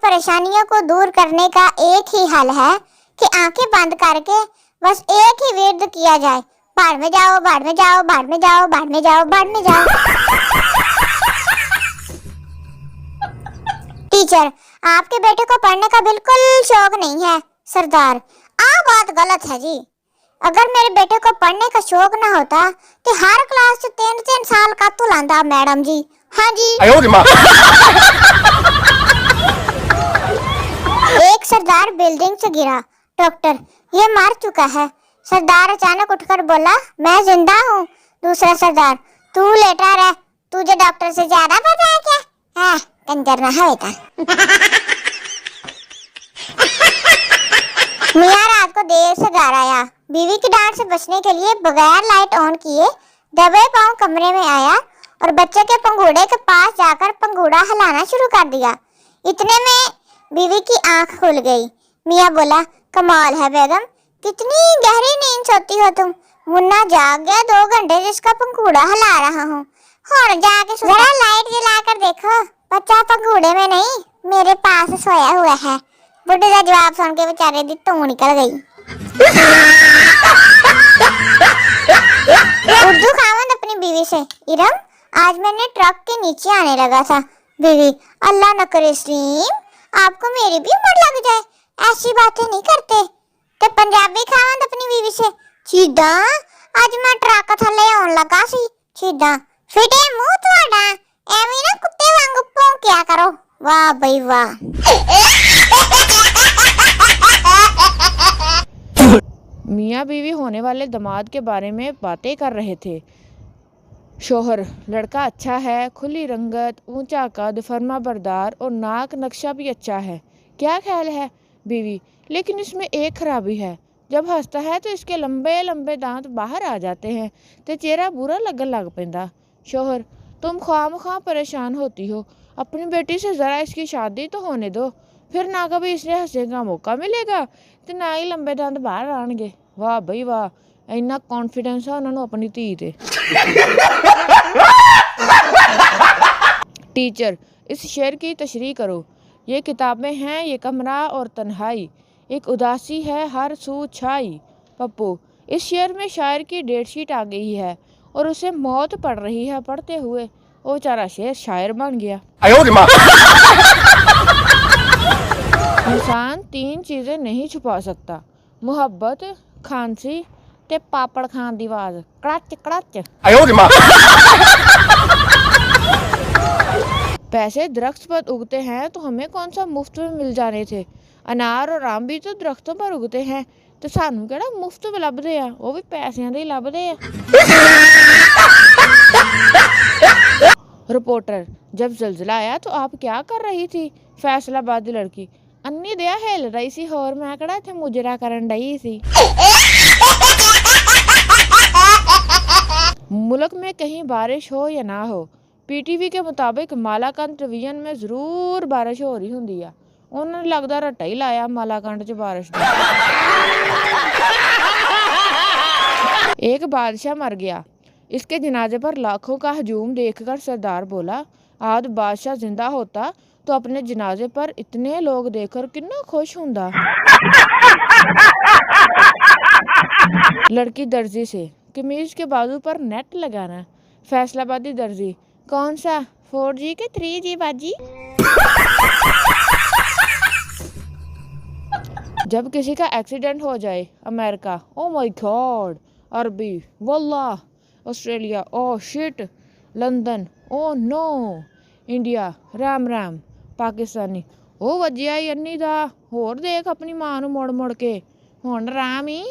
परेशानियों को दूर करने का एक ही हल है कि आंखें बंद करके बस एक ही विर्द किया जाए, बाढ़ में जाओ, बाढ़ में जाओ, बाढ़ में जाओ, बाढ़ में जाओ, बाढ़ में जाओ। टीचर, आपके बेटे को पढ़ने का बिल्कुल शौक नहीं है। सरदार, बात गलत है जी। अगर मेरे बेटे को पढ़ने का शौक ना होता तो हर क्लास से 3-3 साल का तो लांदा मैडम जी। हाँ जी। एक सरदार बिल्डिंग से गिरा। डॉक्टर, ये मर चुका है। सरदार अचानक उठकर बोला, मैं जिंदा हूँ। दूसरा सरदार, तू लेटा रह, तुझे डॉक्टर से ज्यादा पता है क्या? हाँ, कंजर ना है बेटा। मियाँ रात को देर से घर आया। बीवी की डांट से बचने के लिए बगैर लाइट ऑन किए दबे पांव कमरे में आया और बच्चे के पंघूड़े के पास जाकर पंघूड़ा हिलाना शुरू कर दिया। इतने में बीवी की आंख खुल गई। मियाँ बोला, कमाल है बेगम, कितनी गहरी नींद सोती हो तुम। मुन्ना जाग गया 2 घंटे जिसका पंघूड़ा हिला रहा हूँ। और जाके जरा लाइट जलाकर देखो, बच्चा पंघूड़े में नहीं मेरे पास सोया हुआ है। बुढ़े का जवाब सुन के बेचारे दी तू निकल गई। उर्दू खामद अपनी बीवी से, इरम, आज मैंने ट्रक के नीचे आने लगा था। बीवी, अल्लाह न करे सलीम, आपको मेरी भी उम्र लग जाए, ऐसी बातें नहीं करते। ते पंजाबी खामद अपनी बीवी से, चीदा, आज मैं ट्रक थले आउण लगा सी। चीदा, फिटे मुंह तुहाडा, एवें ना कुत्ते वांगू भौंकिया करो। वाह बई वाह। मियाँ बीवी होने वाले दामाद के बारे में बातें कर रहे थे। शोहर, लड़का अच्छा है, खुली रंगत, ऊंचा कद, फर्मा बरदार और नाक नक्शा भी अच्छा है। क्या ख्याल है? बीवी, लेकिन इसमें एक खराबी है, जब हंसता है तो इसके लंबे लंबे दांत बाहर आ जाते हैं तो चेहरा बुरा लगन लग पैंदा। शोहर, तुम ख्वामख्वाह परेशान होती हो, अपनी बेटी से ज़रा इसकी शादी तो होने दो, फिर ना कभी इसने हंसने का मौका मिलेगा तो ना ही लंबे दंद बाहर आएंगे। वाह बई वाह, इन्ना कॉन्फिडेंस है उन्होंने अपनी धी ते। टीचर, इस शेर की तशरीह करो। ये किताबें हैं, ये कमरा और तन्हाई, एक उदासी है हर सू छाई। पप्पू, इस शेर में शायर की डेट शीट आ गई है और उसे मौत पड़ रही है पढ़ते हुए। वो बेचारा शेर शायर बन गया। इंसान 3 चीजें नहीं छुपा सकता, मुहब्बत, खांसी ते पापड़ खान दी आवाज, कड़च कड़च। पैसे दरख्त पर उगते हैं तो हमें कौन सा मुफ्त में मिल जाने थे। अनार और आम भी तो दरख्तों पर उगते हैं तो सानू केड़ा मुफ्त में लभदे आ, वो भी पैसिਆਂ दे लभदे आ। रिपोर्टर, जब जल्जला आया तो आप क्या कर रही थी? फैसलाबादी लड़की, अन्नी दिया हिल रही सी, होर मैं केड़ा इत्थे मुजरा करन डई सी। मुल्क में कहीं बारिश हो या ना हो, पीटीवी के मुताबिक मालाकंड डिवीजन में जरूर बारिश हो रही होंदी आ। उन्होंने लगदा रट्टा ही लाया मालाकंड च बारिश दा। एक बादशाह मर गया, इसके जनाजे पर लाखों का हजूम देखकर सरदार बोला, आज बादशाह जिंदा होता तो अपने जनाजे पर इतने लोग देखकर कितना खुश होंदा। लड़की दर्जी से, कमीज के बाजू पर नेट लगाना। फैसलाबादी दर्जी, कौन सा, 4G के 3G बाजी? जब किसी का एक्सीडेंट हो जाए, अमेरिका, ओ माय गॉड। अरबी, वल्लाह। Australia, oh shit. London, oh no. India, Ram Ram. Pakistani, oh वजिया ही अन्नी दा, होर देख अपनी मां नूं मुड़ मुड़ के, हुण राम ही।